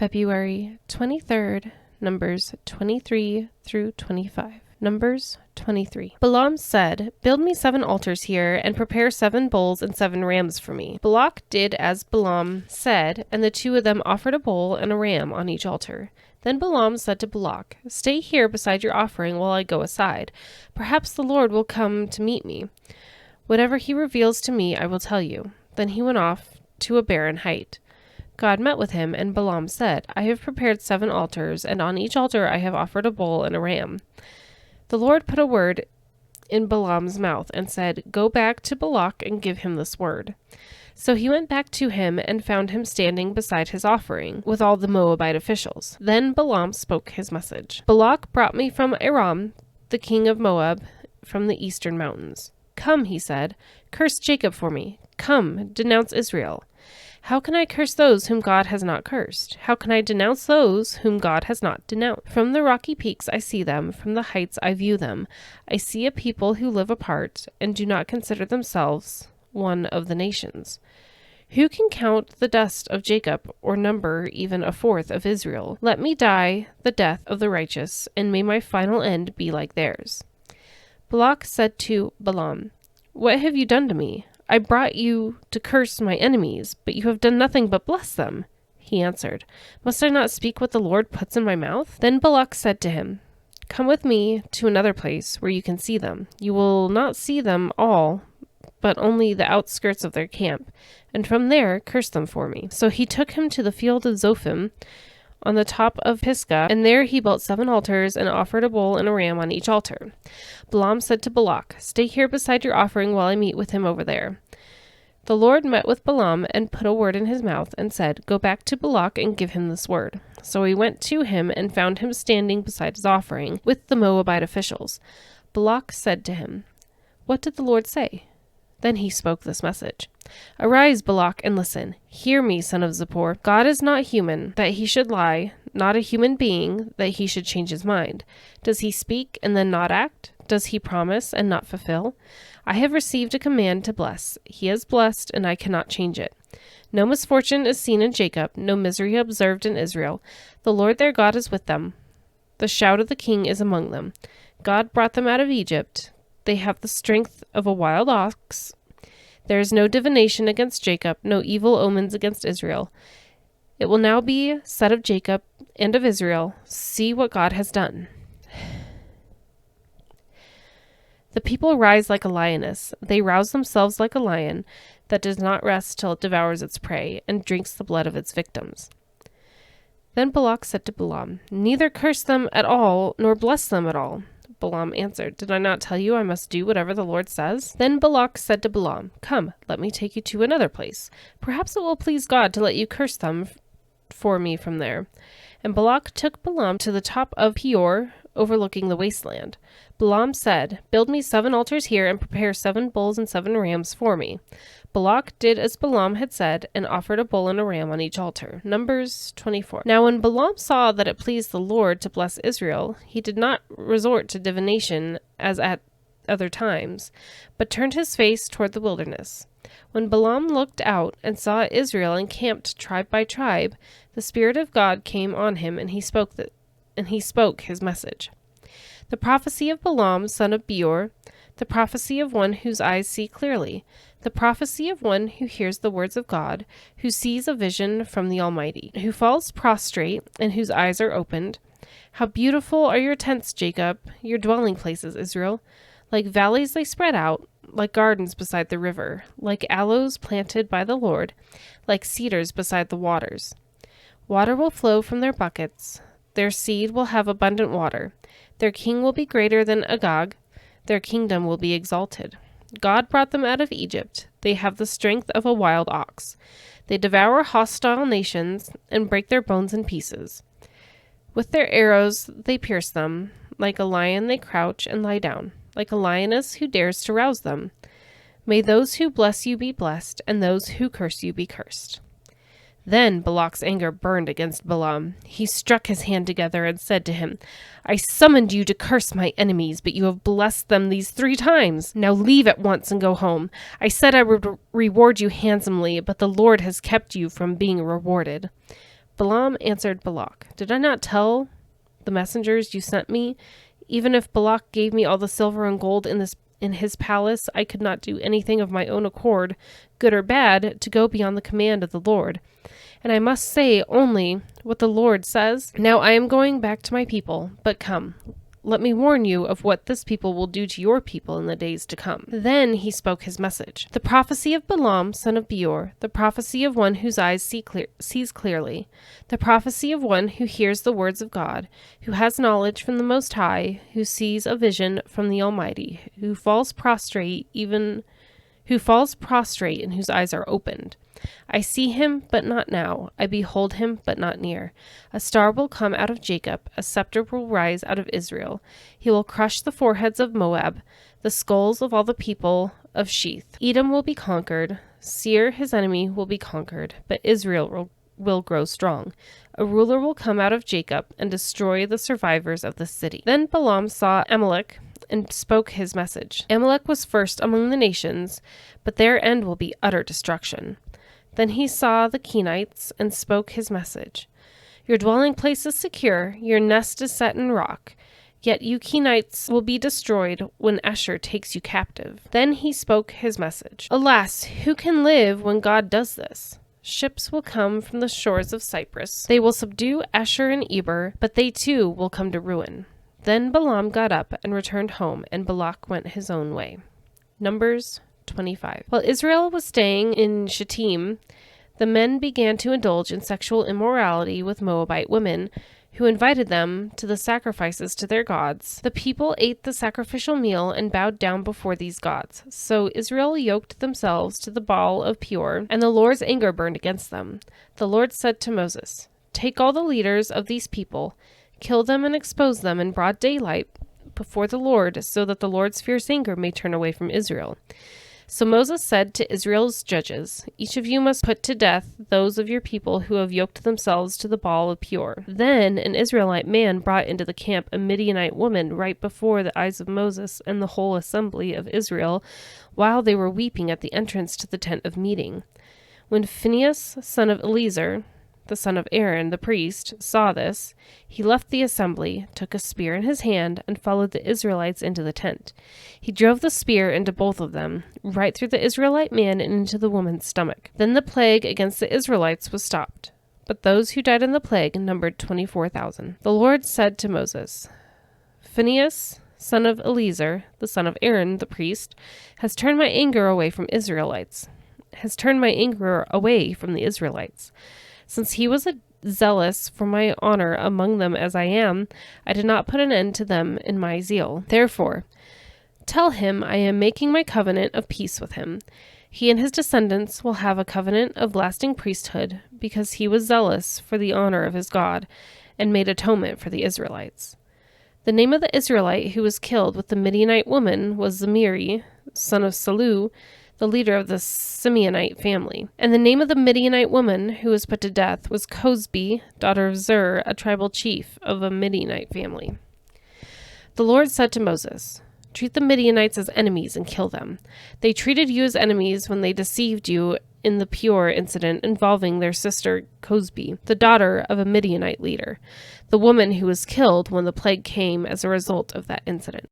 February 23rd, Numbers 23 through 25. Numbers 23. Balaam said, "Build me 7 altars here, and prepare 7 bulls and 7 rams for me." Balak did as Balaam said, and the 2 of them offered a bull and a ram on each altar. Then Balaam said to Balak, "Stay here beside your offering while I go aside. Perhaps the Lord will come to meet me. Whatever he reveals to me, I will tell you." Then he went off to a barren height. God met with him, and Balaam said, "I have prepared 7 altars, and on each altar I have offered a bull and a ram." The Lord put a word in Balaam's mouth and said, "Go back to Balak and give him this word." So he went back to him and found him standing beside his offering with all the Moabite officials. Then Balaam spoke his message. "Balak brought me from Aram, the king of Moab, from the eastern mountains. Come," he said, "curse Jacob for me. Come, denounce Israel. How can I curse those whom God has not cursed? How can I denounce those whom God has not denounced? From the rocky peaks I see them, from the heights I view them. I see a people who live apart and do not consider themselves one of the nations. Who can count the dust of Jacob or number even a fourth of Israel? Let me die the death of the righteous, and may my final end be like theirs." Balak said to Balaam, "What have you done to me? I brought you to curse my enemies, but you have done nothing but bless them." He answered, "Must I not speak what the Lord puts in my mouth?" Then Balak said to him, "Come with me to another place where you can see them. You will not see them all, but only the outskirts of their camp, and from there curse them for me." So he took him to the field of Zophim on the top of Pisgah, and there he built 7 altars and offered a bull and a ram on each altar. Balaam said to Balak, "Stay here beside your offering while I meet with him over there." The Lord met with Balaam and put a word in his mouth and said, "Go back to Balak and give him this word." So he went to him and found him standing beside his offering with the Moabite officials. Balak said to him, "What did the Lord say?" Then he spoke this message. "Arise, Balak, and listen. Hear me, son of Zippor. God is not human, that he should lie, not a human being, that he should change his mind. Does he speak and then not act? Does he promise and not fulfill? I have received a command to bless. He has blessed, and I cannot change it. No misfortune is seen in Jacob, no misery observed in Israel. The Lord their God is with them. The shout of the king is among them. God brought them out of Egypt. They have the strength of a wild ox. There is no divination against Jacob, no evil omens against Israel. It will now be said of Jacob and of Israel, see what God has done." The people rise like a lioness. They rouse themselves like a lion that does not rest till it devours its prey and drinks the blood of its victims. Then Balak said to Balaam, "Neither curse them at all, nor bless them at all." Balaam answered, "Did I not tell you I must do whatever the Lord says?" Then Balak said to Balaam, "Come, let me take you to another place. Perhaps it will please God to let you curse them for me from there." And Balak took Balaam to the top of Peor, overlooking the wasteland. Balaam said, "Build me 7 altars here and prepare 7 bulls and 7 rams for me." Balak did as Balaam had said and offered a bull and a ram on each altar. Numbers 24. Now when Balaam saw that it pleased the Lord to bless Israel, he did not resort to divination as at other times, but turned his face toward the wilderness. When Balaam looked out and saw Israel encamped tribe by tribe, the Spirit of God came on him, and he spoke his message. The prophecy of Balaam, son of Beor, the prophecy of one whose eyes see clearly, the prophecy of one who hears the words of God, who sees a vision from the Almighty, who falls prostrate and whose eyes are opened. How beautiful are your tents, Jacob, your dwelling places, Israel. Like valleys they spread out, like gardens beside the river, like aloes planted by the Lord, like cedars beside the waters. Water will flow from their buckets. Their seed will have abundant water. Their king will be greater than Agag. Their kingdom will be exalted. God brought them out of Egypt. They have the strength of a wild ox. They devour hostile nations and break their bones in pieces. With their arrows they pierce them. Like a lion they crouch and lie down, like a lioness who dares to rouse them. May those who bless you be blessed, and those who curse you be cursed. Then Balak's anger burned against Balaam. He struck his hand together and said to him, "I summoned you to curse my enemies, but you have blessed them these 3 times. Now leave at once and go home. I said I would reward you handsomely, but the Lord has kept you from being rewarded." Balaam answered Balak, "Did I not tell the messengers you sent me? Even if Balak gave me all the silver and gold in his palace, I could not do anything of my own accord, good or bad, to go beyond the command of the Lord. And I must say only what the Lord says. Now I am going back to my people, but come, let me warn you of what this people will do to your people in the days to come." Then he spoke his message. The prophecy of Balaam, son of Beor, the prophecy of one whose eyes sees clearly, the prophecy of one who hears the words of God, who has knowledge from the Most High, who sees a vision from the Almighty, who falls prostrate and whose eyes are opened. I see him, but not now. I behold him, but not near. A star will come out of Jacob. A scepter will rise out of Israel. He will crush the foreheads of Moab, the skulls of all the people of Sheath. Edom will be conquered. Seir, his enemy, will be conquered, but Israel will grow strong. A ruler will come out of Jacob and destroy the survivors of the city. Then Balaam saw Amalek and spoke his message. Amalek was first among the nations, but their end will be utter destruction. Then he saw the Kenites and spoke his message. Your dwelling place is secure, your nest is set in rock. Yet you Kenites will be destroyed when Asher takes you captive. Then he spoke his message. Alas, who can live when God does this? Ships will come from the shores of Cyprus. They will subdue Asher and Eber, but they too will come to ruin. Then Balaam got up and returned home, and Balak went his own way. Numbers 25. While Israel was staying in Shittim, the men began to indulge in sexual immorality with Moabite women, who invited them to the sacrifices to their gods. The people ate the sacrificial meal and bowed down before these gods. So Israel yoked themselves to the Baal of Peor, and the Lord's anger burned against them. The Lord said to Moses, "Take all the leaders of these people, kill them and expose them in broad daylight before the Lord, so that the Lord's fierce anger may turn away from Israel." So Moses said to Israel's judges, "Each of you must put to death those of your people who have yoked themselves to the Baal of Peor." Then an Israelite man brought into the camp a Midianite woman right before the eyes of Moses and the whole assembly of Israel, while they were weeping at the entrance to the tent of meeting. When Phinehas, son of Eleazar, the son of Aaron, the priest, saw this, he left the assembly, took a spear in his hand, and followed the Israelites into the tent. He drove the spear into both of them, right through the Israelite man and into the woman's stomach. Then the plague against the Israelites was stopped. But those who died in the plague numbered 24,000. The Lord said to Moses, "Phinehas, son of Eleazar, the son of Aaron, the priest, has turned my anger away from the Israelites. Since he was zealous for my honor among them as I am, I did not put an end to them in my zeal. Therefore, tell him I am making my covenant of peace with him. He and his descendants will have a covenant of lasting priesthood, because he was zealous for the honor of his God and made atonement for the Israelites." The name of the Israelite who was killed with the Midianite woman was Zimri, son of Salu, the leader of the Simeonite family. And the name of the Midianite woman who was put to death was Cosbi, daughter of Zur, a tribal chief of a Midianite family. The Lord said to Moses, "Treat the Midianites as enemies and kill them. They treated you as enemies when they deceived you in the Peor incident involving their sister Cosbi, the daughter of a Midianite leader, the woman who was killed when the plague came as a result of that incident."